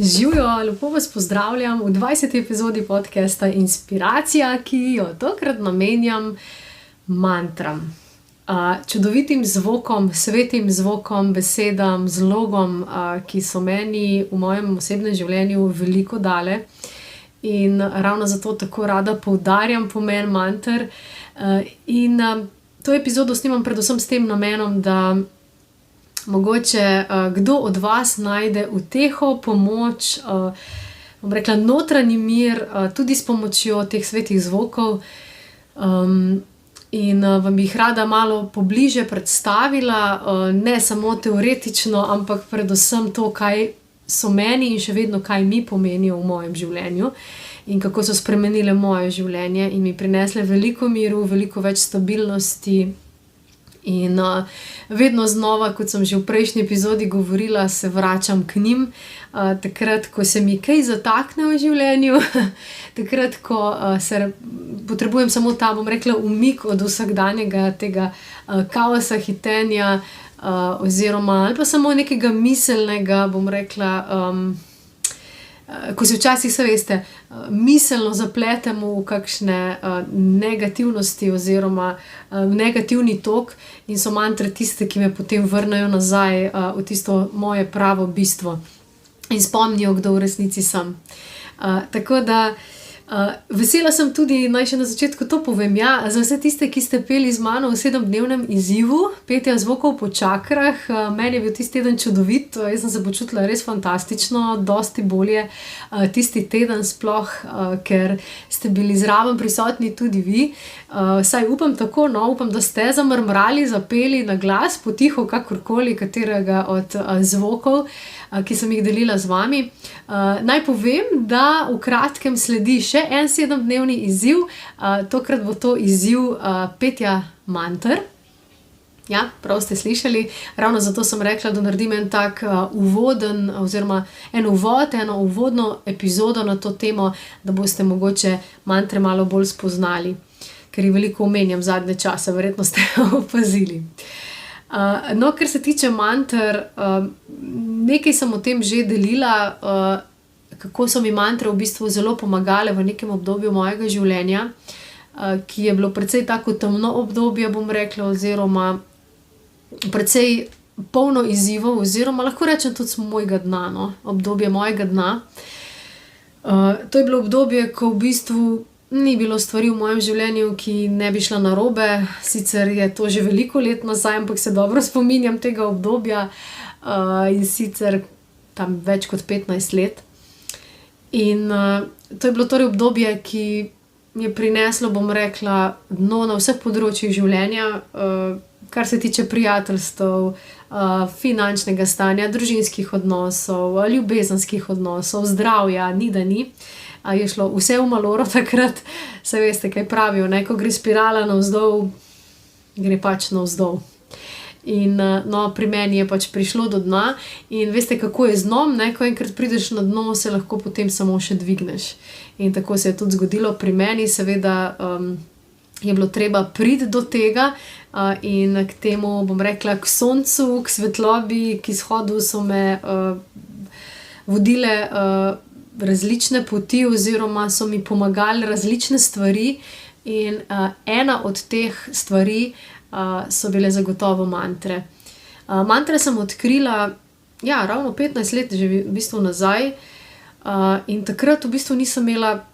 Živijo, lepo vas pozdravljam v 20. epizodi podcasta Inspiracija, ki jo tokrat namenjam mantram. Čudovitim zvokom, svetim zvokom, besedam, zlogom, ki so meni v mojem osebnem življenju veliko dale. In ravno zato tako rada poudarjam pomen manter. To epizodo snimam predvsem s tem namenom, da mogoče kdo od vas najde uteho, pomoč, bom rekla notranji mir, tudi s pomočjo teh svetih zvokov. In vam jih rada malo pobliže predstavila, ne samo teoretično, ampak predvsem to, kaj so meni in še vedno kaj mi pomenijo v mojem življenju in kako so spremenile moje življenje in mi prinesle veliko miru, veliko več stabilnosti. In vedno znova, kot sem že v prejšnji epizodi govorila, se vračam k njim, takrat, ko se mi kaj zatakne v življenju, takrat, ko potrebujem samo ta, bom rekla, umik od vsakdanjega tega kaosa, hitenja, oziroma ali pa samo nekega miselnega, bom rekla, ko se včasih, se veste, miselno zapletemo v kakšne negativnosti oziroma negativni tok in so mantre tiste, ki me potem vrnejo nazaj v tisto moje pravo bistvo in spomnijo, kdo v resnici sem. Tako da vesela sem tudi, naj še na začetku to povem, za vse tiste, ki ste peli z mano v 7-dnevnem izzivu petja zvokov po čakrah. Meni je bil tisti teden čudovit, jaz sem se počutila res fantastično, dosti bolje tisti teden sploh, ker ste bili zraven prisotni tudi vi. Saj upam tako, upam, da ste zamrmrali, zapeli na glas, potiho, kakorkoli, katerega od zvokov, ki sem jih delila z vami. Naj povem, da v kratkem sledi še en 7-dnevni izziv, tokrat bo to izziv petja manter. Ja, prav ste slišali, ravno zato sem rekla, da naredim en tak uvoden oziroma eno uvodno epizodo na to temo, da boste mogoče mantre malo bolj spoznali, ker jih veliko omenjam zadnje čase, verjetno ste opazili. Kar se tiče manter, nekaj sem o tem že delila, kako so mi mantre v bistvu zelo pomagale v nekem obdobju mojega življenja, ki je bilo precej tako temno obdobje, bom rekla, oziroma precej polno izzivov, oziroma lahko rečem tudi mojega dna, obdobje mojega dna. To je bilo obdobje, ko v bistvu ni bilo stvari v mojem življenju, ki ne bi šla narobe, sicer je to že veliko let nazaj, ampak se dobro spominjam tega obdobja, in sicer tam več kot 15 let. In to je bilo torej obdobje, ki mi je prineslo, bom rekla, dno na vseh področjih življenja, kar se tiče prijateljstev, finančnega stanja, družinskih odnosov, ljubezenskih odnosov, zdravja, ni da ni. Je šlo vse v maloro takrat, se veste, kaj pravijo, ko gre spirala navzdol, gre pač navzdol. In pri meni je pač prišlo do dna in veste, kako je z dnom, ko enkrat prideš na dno, se lahko potem samo še dvigneš. In tako se je tudi zgodilo pri meni, seveda je bilo treba priti do tega in k temu, bom rekla, k soncu, k svetlobi, k izhodu so me vodile različne poti oziroma so mi pomagali različne stvari in ena od teh stvari so bile zagotovo mantre. Mantre sem odkrila, ravno 15 let že v bistvu nazaj, in takrat v bistvu nisem imela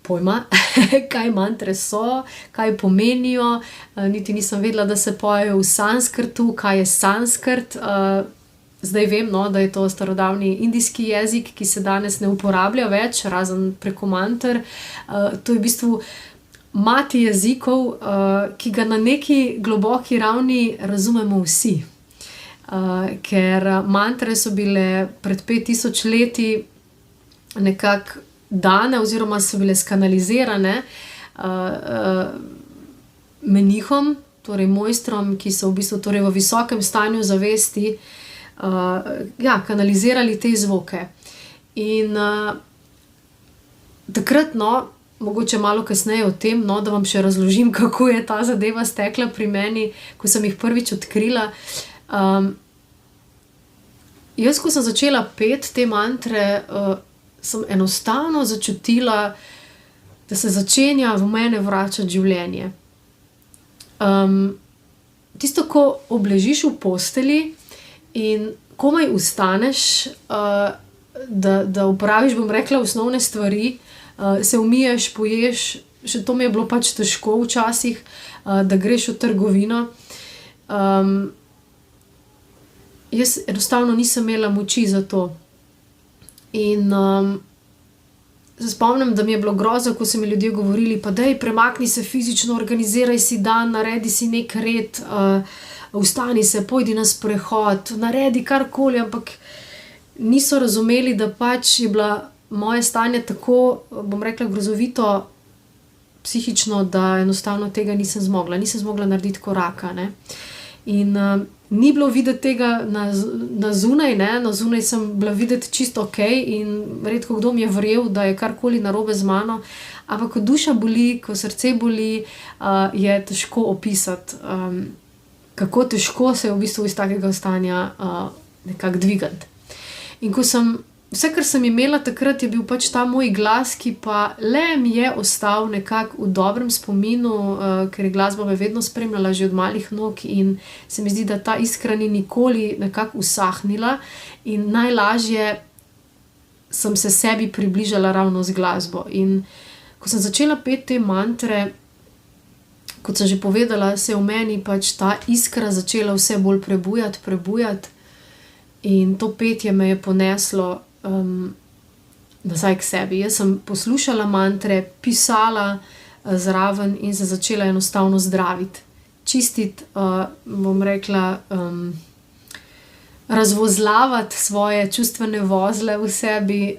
pojma, kaj mantre so, kaj pomenijo, niti nisem vedela, da se pojejo v sanskrtu, kaj je sanskrt. Zdaj vem, da je to starodavni indijski jezik, ki se danes ne uporablja več, razen preko manter. To je v bistvu mati jezikov, ki ga na neki globoki ravni razumemo vsi. Ker mantre so bile pred 5000 leti nekako dane oziroma so bile skanalizirane menihom, torej mojstrom, ki so v bistvu torej v visokem stanju zavesti kanalizirali te zvoke. In takrat, mogoče malo kasneje o tem, da vam še razložim, kako je ta zadeva stekla pri meni, ko sem jih prvič odkrila. jaz, ko sem začela peti te mantre, sem enostavno začutila, da se začenja v mene vračati življenje. Tisto, ko obležiš v posteli in komaj vstaneš, da uporabiš, bom rekla, osnovne stvari, se umiješ, poješ, še to mi je bilo pač težko včasih, da greš v trgovino. Jaz enostavno nisem imela moči za to. In se spomnim, da mi je bilo grozno, ko so mi ljudje govorili, pa daj, premakni se fizično, organiziraj si dan, naredi si nek red, vstani se, pojdi na sprehod, naredi karkoli, ampak niso razumeli, da pač je bila moje stanje tako, bom rekla, grozovito psihično, da enostavno tega nisem zmogla narediti koraka, ne. In ni bilo videti tega na zunaj, ne, na zunaj sem bila videti čisto okej in redko kdo mi je verjel, da je karkoli narobe z mano, ampak ko duša boli, ko srce boli, je težko opisati, kako težko se je v bistvu iz takega stanja nekako dvigati. In ko vse, kar sem imela takrat, je bil pač ta moj glas, ki pa le mi je ostal nekako v dobrem spominu, ker je glasba me vedno spremljala že od malih nog in se mi zdi, da ta iskra ni nikoli nekako usahnila in najlažje sem se sebi približala ravno z glasbo. In ko sem začela peti te mantre, kot sem že povedala, se je v meni pač ta iskra začela vse bolj prebujati in to petje me je poneslo nazaj k sebi. Jaz sem poslušala mantre, pisala zraven in se začela enostavno zdraviti. Čistiti, bom rekla, razvozlavati svoje čustvene vozle v sebi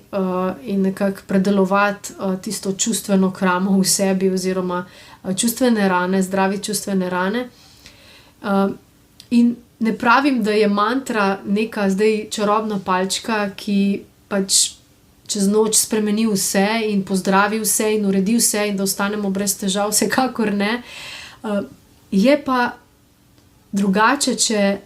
in nekako predelovati tisto čustveno kramo v sebi oziroma čustvene rane, zdraviti čustvene rane. In ne pravim, da je mantra neka zdaj čarobna palčka, ki pač čez noč spremeni vse in pozdravi vse in uredi vse in da ostanemo brez težav, vsekakor ne. Je pa drugače, če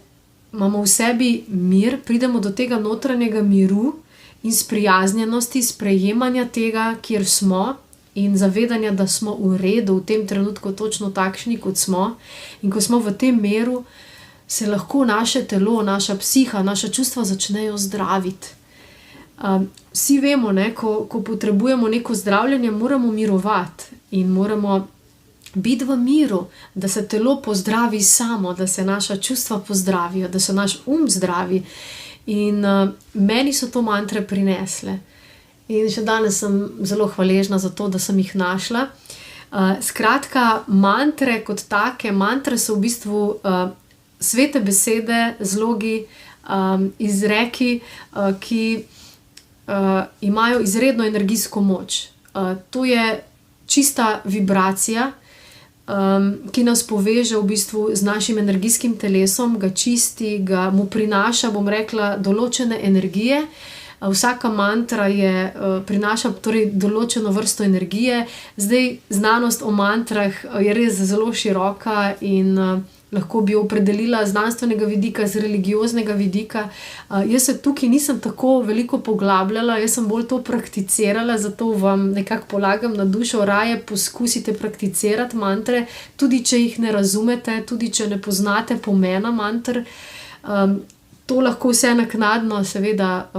imamo v sebi mir, pridemo do tega notranjega miru in sprijaznjenosti, sprejemanja tega, kjer smo in zavedanja, da smo v redu v tem trenutku točno takšni, kot smo. In ko smo v tem miru, se lahko naše telo, naša psiha, naša čustva začnejo zdraviti. Vsi vemo, ne, ko potrebujemo neko zdravljenje, moramo mirovati in moramo biti v miru, da se telo pozdravi samo, da se naša čustva pozdravijo, da se naš zdravi. In meni so to mantre prinesle. In še danes sem zelo hvaležna za to, da sem jih našla. Skratka, mantre kot take, mantre so v bistvu svete besede, zlogi, izreki, ki imajo izredno energijsko moč. To je čista vibracija, ki nas poveže v bistvu z našim energijskim telesom, ga čisti, mu prinaša, bom rekla, določene energije. Vsaka mantra prinaša torej določeno vrsto energije. Zdaj, znanost o mantrah je res zelo široka in lahko bi jo opredelila z znanstvenega vidika, z religioznega vidika. Jaz se tukaj nisem tako veliko poglabljala, jaz sem bolj to prakticirala, zato vam nekako polagam na dušo, raje poskusite prakticirati mantre, tudi če jih ne razumete, tudi če ne poznate pomena mantra. To lahko vse naknadno seveda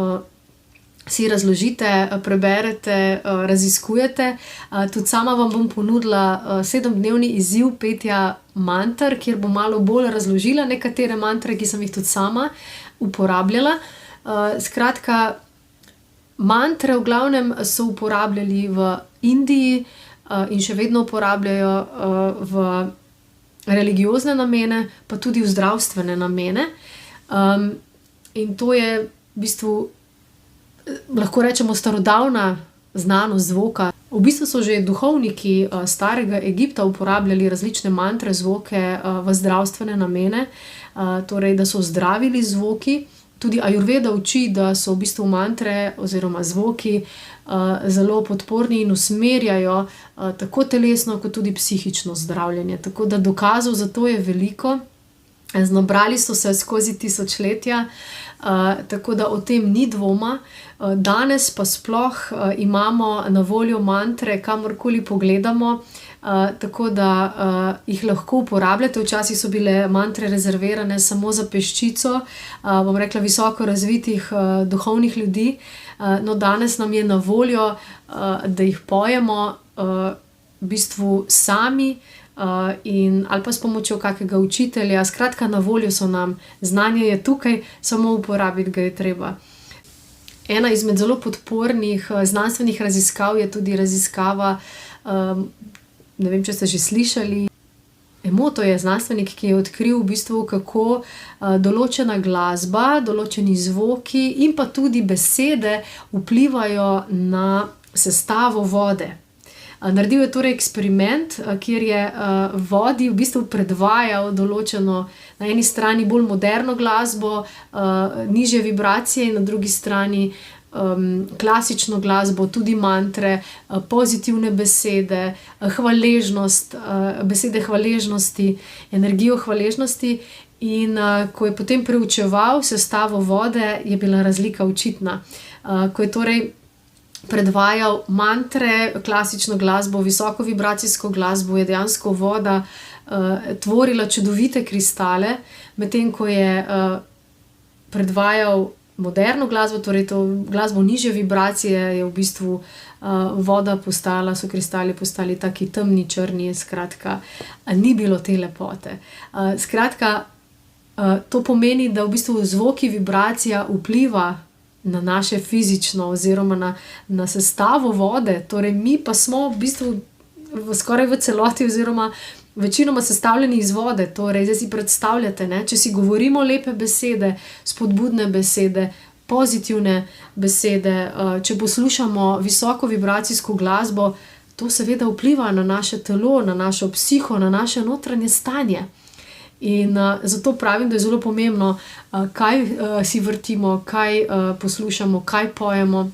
si razložite, preberete, raziskujete. Tudi sama vam bom ponudila 7-dnevni izziv petja manter, kjer bom malo bolj razložila nekatere mantre, ki sem jih tudi sama uporabljala. Skratka, mantre v glavnem so uporabljali v Indiji in še vedno uporabljajo v religiozne namene, pa tudi v zdravstvene namene. In to je v bistvu lahko rečemo starodavna znanost zvoka. V bistvu so že duhovniki starega Egipta uporabljali različne mantre, zvoke v zdravstvene namene, torej da so zdravili zvoki. Tudi Ajurveda uči, da so v bistvu mantre oziroma zvoki zelo podporni in usmerjajo tako telesno kot tudi psihično zdravljenje. Tako da dokazov za to je veliko. Nabrali so se skozi tisočletja, tako da o tem ni dvoma. Danes pa sploh imamo na voljo mantre, kamorkoli pogledamo, tako da jih lahko uporabljate. Včasih so bile mantre rezervirane samo za peščico, bom rekla, visoko razvitih duhovnih ljudi. No, danes nam je na voljo, da jih pojemo v bistvu sami, ali pa s pomočjo kakega učitelja. Skratka, na voljo so nam, znanje je tukaj, samo uporabiti ga je treba. Ena izmed zelo podpornih znanstvenih raziskav je tudi raziskava, ne vem, če ste že slišali, Emoto je znanstvenik, ki je odkril v bistvu, kako določena glasba, določeni zvoki in pa tudi besede vplivajo na sestavo vode. Naredil je torej eksperiment, kjer je vodi v bistvu predvajal določeno, na eni strani bolj moderno glasbo, nižje vibracije, in na drugi strani klasično glasbo, tudi mantre, pozitivne besede, hvaležnost, besede hvaležnosti, energijo hvaležnosti. In ko je potem preučeval sestavo vode, je bila razlika očitna. Ko je torej predvajal mantre, klasično glasbo, visoko vibracijsko glasbo, je dejansko voda tvorila čudovite kristale, medtem ko je predvajal moderno glasbo, torej to glasbo nižje vibracije, je v bistvu voda postala, so kristali postali taki temni, črni, skratka, ni bilo te lepote. Skratka, to pomeni, da v bistvu zvoki, vibracija vpliva na naše fizično oziroma na sestavo vode, torej mi pa smo v bistvu skoraj v celoti oziroma večinoma sestavljeni iz vode. Torej, zdaj si predstavljate, ne, če si govorimo lepe besede, spodbudne besede, pozitivne besede, če poslušamo visoko vibracijsko glasbo, to seveda vpliva na naše telo, na našo psiho, na naše notranje stanje. In zato pravim, da je zelo pomembno, kaj si vrtimo, kaj poslušamo, kaj pojemo.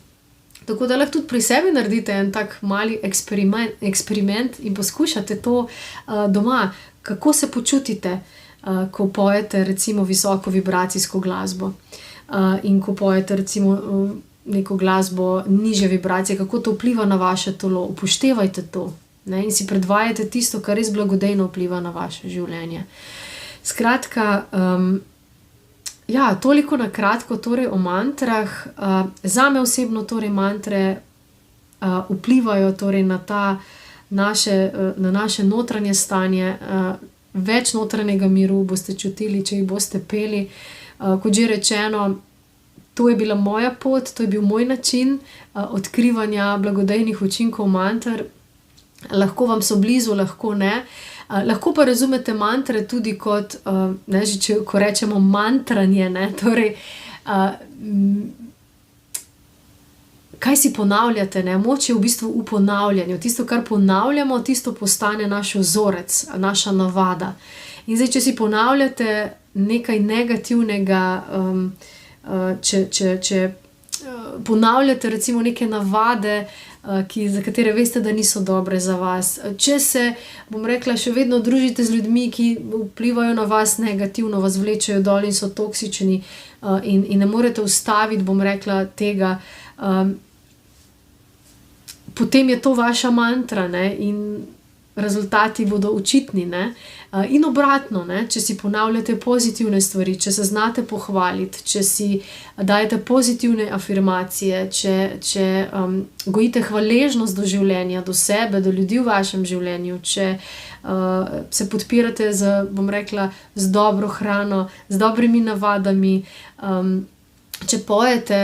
Tako da lahko tudi pri sebi naredite en tak mali eksperiment in poskušate to doma, kako se počutite, ko pojete recimo visoko vibracijsko glasbo, in ko pojete recimo neko glasbo nižje vibracije, kako to vpliva na vaše telo. Upoštevajte to, ne, in si predvajate tisto, kar res blagodejno vpliva na vaše življenje. Skratka, ja, toliko na kratko torej o mantrah. Zame osebno torej mantre vplivajo torej na naše notranje stanje. Več notranjega miru boste čutili, če jih boste peli. Kot že rečeno, to je bila moja pot, to je bil moj način odkrivanja blagodejnih učinkov manter. Lahko vam so blizu, lahko ne. Lahko pa razumete mantre tudi kot, ne, že ko rečemo mantranje, ne, torej, kaj si ponavljate, ne, moč je v bistvu v ponavljanju. Tisto, kar ponavljamo, tisto postane naš vzorec, naša navada. In zdaj, če si ponavljate nekaj negativnega, če ponavljate recimo neke navade, za katere veste, da niso dobre za vas. Če se, bom rekla, še vedno družite z ljudmi, ki vplivajo na vas negativno, vas vlečejo dol in so toksični, in ne morete ustaviti, bom rekla, tega, potem je to vaša mantra, ne, in rezultati bodo očitni, ne. In obratno, ne, če si ponavljate pozitivne stvari, če se znate pohvaliti, če si dajete pozitivne afirmacije, če gojite hvaležnost do življenja, do sebe, do ljudi v vašem življenju, če se podpirate z, bom rekla, z dobro hrano, z dobrimi navadami, če pojete,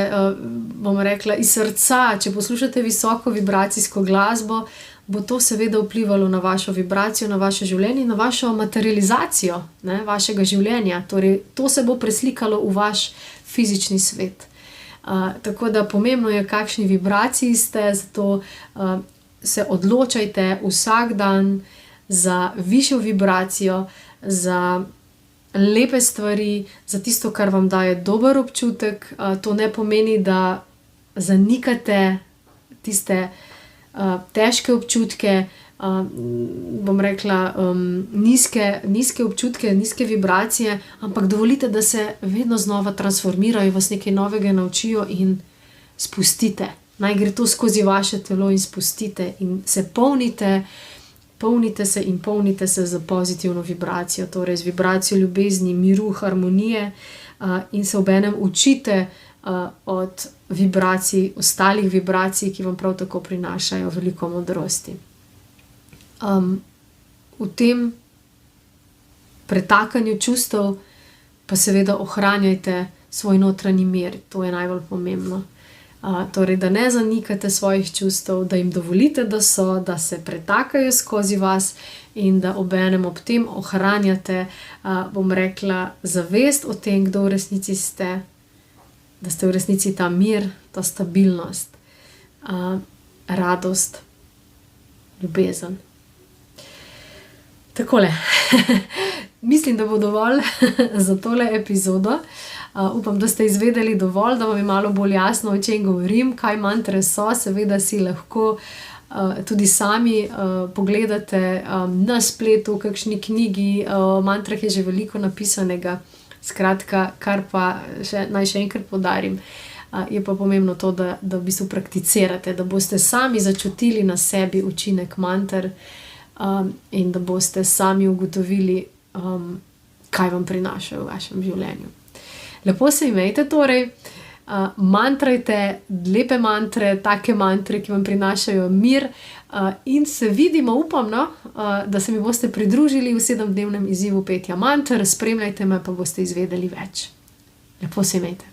bom rekla, iz srca, če poslušate visoko vibracijsko glasbo, bo to seveda vplivalo na vašo vibracijo, na vaše življenje in na vašo materializacijo, ne, vašega življenja. Torej, to se bo preslikalo v vaš fizični svet. Tako da pomembno je, kakšni vibraciji ste, zato se odločajte vsak dan za višjo vibracijo, za lepe stvari, za tisto, kar vam daje dober občutek. To ne pomeni, da zanikate tiste težke občutke, bom rekla, nizke občutke, nizke vibracije, ampak dovolite, da se vedno znova transformirajo, vas nekaj novega naučijo in spustite. Naj gre to skozi vaše telo in spustite in se polnite se z pozitivno vibracijo, torej z vibracijo ljubezni, miru, harmonije in se obenem učite od vibracij, ostalih vibracij, ki vam prav tako prinašajo veliko modrosti. V tem pretakanju čustev pa seveda ohranjajte svoj notranji mir, to je najbolj pomembno. Torej, da ne zanikate svojih čustev, da jim dovolite, da so, da se pretakajo skozi vas in da obenem ob tem ohranjate, bom rekla, zavest o tem, kdo v resnici ste, da ste v resnici ta mir, ta stabilnost, radost, ljubezen. Takole, mislim, da bo dovolj za tole epizodo. Upam, da ste izvedeli dovolj, da vam je malo bolj jasno, o čem govorim, kaj mantre so. Seveda si lahko tudi sami pogledate na spletu, v kakšni knjigi, o mantrah je že veliko napisanega. Skratka, kar pa naj še enkrat poudarim, je pa pomembno to, da v bistvu prakticirate, da boste sami začutili na sebi učinek manter in da boste sami ugotovili, kaj vam prinašajo v vašem življenju. Lepo se imejte torej, mantrajte lepe mantre, take mantre, ki vam prinašajo mir in se vidimo, upam, da se mi boste pridružili v 7-dnevnem izzivu petja manter, spremljajte me, pa boste izvedeli več. Lepo se imejte.